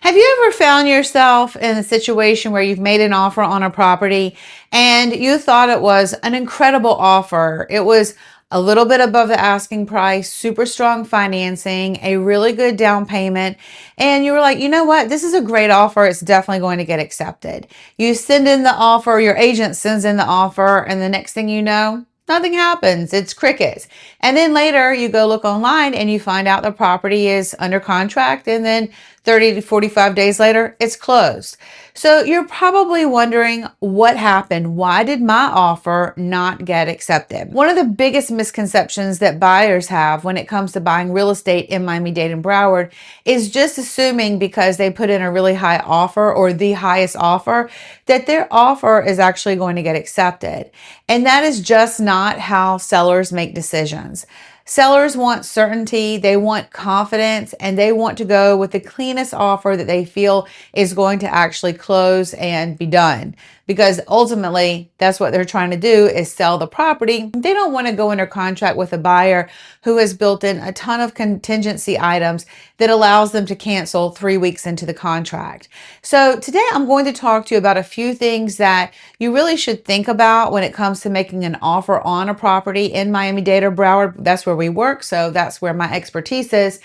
Have you ever found yourself in a situation where you've made an offer on a property and you thought it was an incredible offer? It was a little bit above the asking price, super strong financing, a really good down payment, and you were like, you know what? This is a great offer. It's definitely going to get accepted. You send in the offer, your agent sends in the offer, and the next thing you know, nothing happens. It's crickets. And then later you go look online and you find out the property is under contract, and then 30 to 45 days later, it's closed. So you're probably wondering what happened. Why did my offer not get accepted? One of the biggest misconceptions that buyers have when it comes to buying real estate in Miami-Dade and Broward is just assuming because they put in a really high offer or the highest offer that their offer is actually going to get accepted. And that is just not how sellers make decisions. Sellers want certainty, they want confidence, and they want to go with the cleanest offer that they feel is going to actually close and be done. Because ultimately, that's what they're trying to do, is sell the property. They don't want to go under contract with a buyer who has built in a ton of contingency items that allows them to cancel 3 weeks into the contract. So today I'm going to talk to you about a few things that you really should think about when it comes to making an offer on a property in Miami-Dade or Broward. That's where we work, so that's where my expertise is.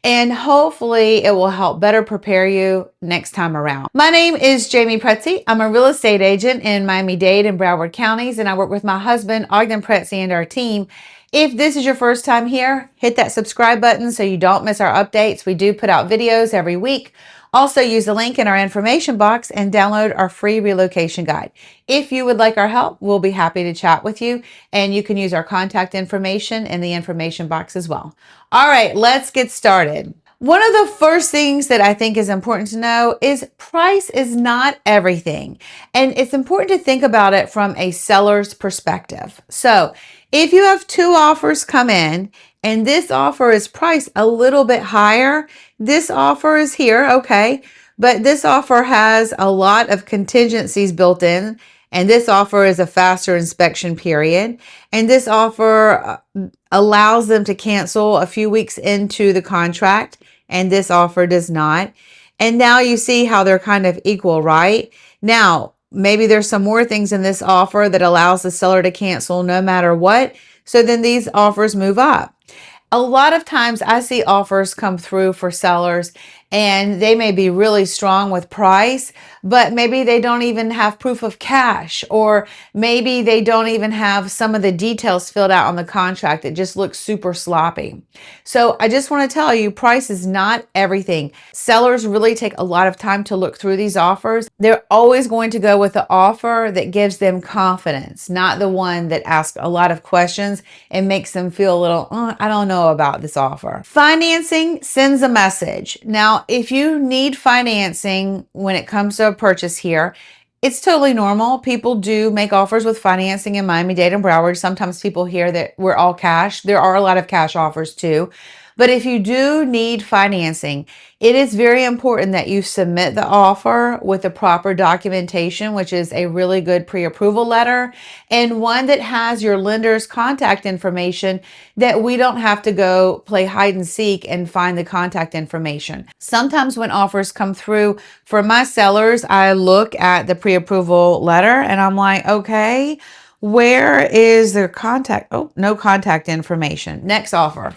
And hopefully it will help better prepare you next time around. My name is Jamie Pretzi. I'm a real estate agent in Miami-Dade and Broward counties, and I work with my husband, Ogden Pretzi, and our team. If this is your first time here, hit that subscribe button so you don't miss our updates. We do put out videos every week. Also, use the link in our information box and download our free relocation guide. If you would like our help, we'll be happy to chat with you, and you can use our contact information in the information box as well. All right, let's get started. One of the first things that I think is important to know is price is not everything. And it's important to think about it from a seller's perspective. So if you have two offers come in and this offer is priced a little bit higher, this offer is here, okay, but this offer has a lot of contingencies built in, and this offer is a faster inspection period, and this offer allows them to cancel a few weeks into the contract, and this offer does not. And now you see how they're kind of equal, right? Now, maybe there's some more things in this offer that allows the seller to cancel no matter what. So then these offers move up. A lot of times I see offers come through for sellers and they may be really strong with price, but maybe they don't even have proof of cash, or maybe they don't even have some of the details filled out on the contract. It just looks super sloppy. So I just want to tell you, price is not everything. Sellers really take a lot of time to look through these offers. They're always going to go with the offer that gives them confidence, not the one that asks a lot of questions and makes them feel a little, I don't know about this offer. Financing sends a message. Now, if you need financing when it comes to a purchase here, it's totally normal. People do make offers with financing in Miami-Dade and Broward. Sometimes people hear that we're all cash. There are a lot of cash offers too. But if you do need financing, it is very important that you submit the offer with the proper documentation, which is a really good pre-approval letter, and one that has your lender's contact information, that we don't have to go play hide and seek and find the contact information. Sometimes when offers come through for my sellers, I look at the pre-approval letter and I'm like, okay, where is their contact? Oh, no contact information. Next offer.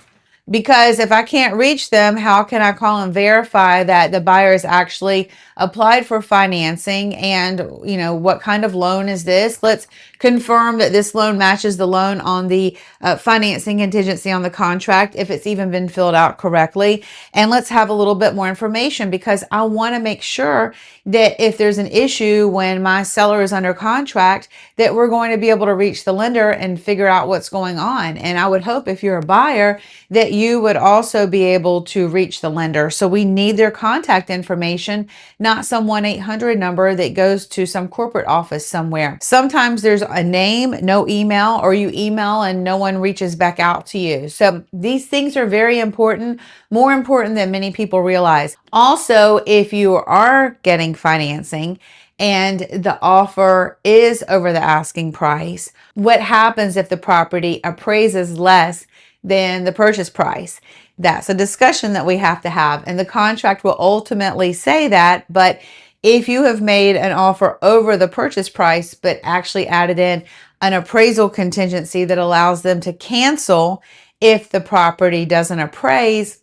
Because if I can't reach them, how can I call and verify that the buyer has actually applied for financing? And, you know, what kind of loan is this? Let's confirm that this loan matches the loan on the financing contingency on the contract, if it's even been filled out correctly. And let's have a little bit more information, because I want to make sure that if there's an issue when my seller is under contract, that we're going to be able to reach the lender and figure out what's going on. And I would hope, if you're a buyer, that you would also be able to reach the lender. So we need their contact information, not some 1-800 number that goes to some corporate office somewhere. Sometimes there's a name, no email, or you email and no one reaches back out to you. So these things are very important, more important than many people realize. Also, if you are getting financing and the offer is over the asking price, what happens if the property appraises less than the purchase price? That's a discussion that we have to have, and the contract will ultimately say that. But if you have made an offer over the purchase price, but actually added in an appraisal contingency that allows them to cancel if the property doesn't appraise,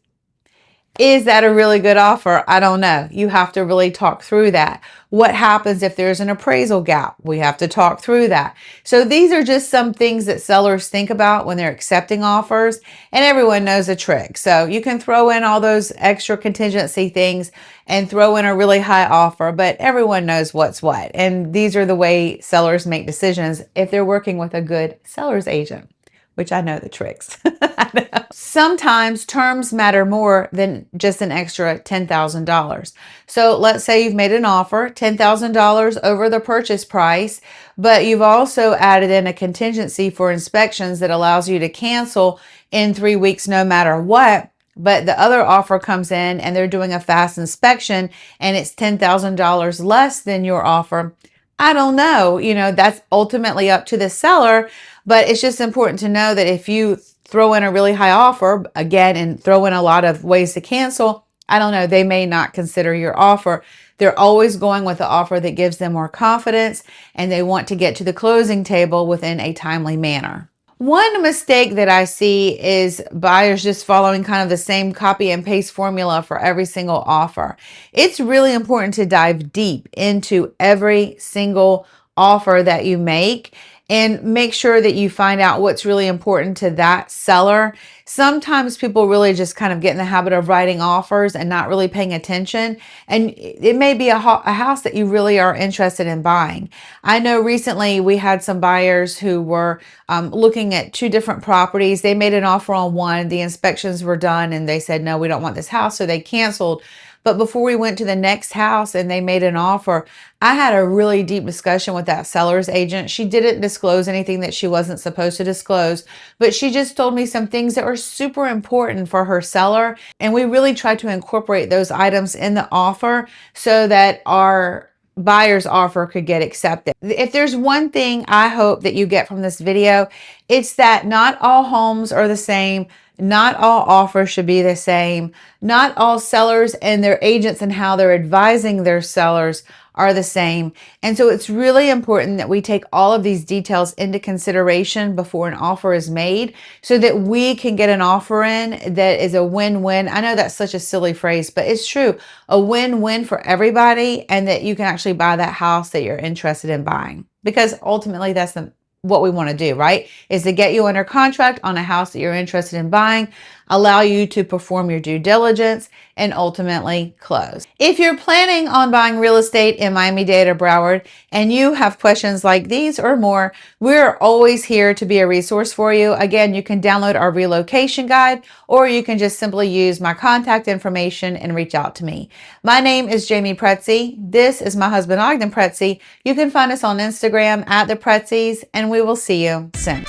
is that a really good offer? I don't know. You have to really talk through that. What happens if there's an appraisal gap? We have to talk through that. So these are just some things that sellers think about when they're accepting offers, and everyone knows a trick. So you can throw in all those extra contingency things and throw in a really high offer, but everyone knows what's what. And these are the way sellers make decisions if they're working with a good seller's agent, which I know the tricks. I know. Sometimes terms matter more than just an extra $10,000. So let's say you've made an offer, $10,000 over the purchase price, but you've also added in a contingency for inspections that allows you to cancel in 3 weeks no matter what. But the other offer comes in and they're doing a fast inspection and it's $10,000 less than your offer. I don't know, that's ultimately up to the seller, but it's just important to know that if you throw in a really high offer, again, and throw in a lot of ways to cancel, I don't know, they may not consider your offer. They're always going with the offer that gives them more confidence, and they want to get to the closing table within a timely manner. One mistake that I see is buyers just following kind of the same copy and paste formula for every single offer. It's really important to dive deep into every single offer that you make and make sure that you find out what's really important to that seller. Sometimes people really just kind of get in the habit of writing offers and not really paying attention. And it may be a house that you really are interested in buying. I know recently we had some buyers who were looking at 2 different properties. They made an offer on one, the inspections were done, and they said, no, we don't want this house. So they canceled. But before we went to the next house and they made an offer, I had a really deep discussion with that seller's agent. She didn't disclose anything that she wasn't supposed to disclose, but she just told me some things that were super important for her seller. And we really tried to incorporate those items in the offer so that our buyer's offer could get accepted. If there's one thing I hope that you get from this video, it's that not all homes are the same. Not all offers should be the same. Not all sellers and their agents and how they're advising their sellers are the same. And so it's really important that we take all of these details into consideration before an offer is made so that we can get an offer in that is a win-win. I know that's such a silly phrase, but it's true. A win-win for everybody, and that you can actually buy that house that you're interested in buying. Because ultimately that's what we want to do, right? Is to get you under contract on a house that you're interested in buying, allow you to perform your due diligence, and ultimately close. If you're planning on buying real estate in Miami-Dade or Broward and you have questions like these or more, we're always here to be a resource for you. Again, you can download our relocation guide, or you can just simply use my contact information and reach out to me. My name is Jamie Pretzi. This is my husband, Ogden Pretzi. You can find us on Instagram at the Pretzis, and we will see you soon.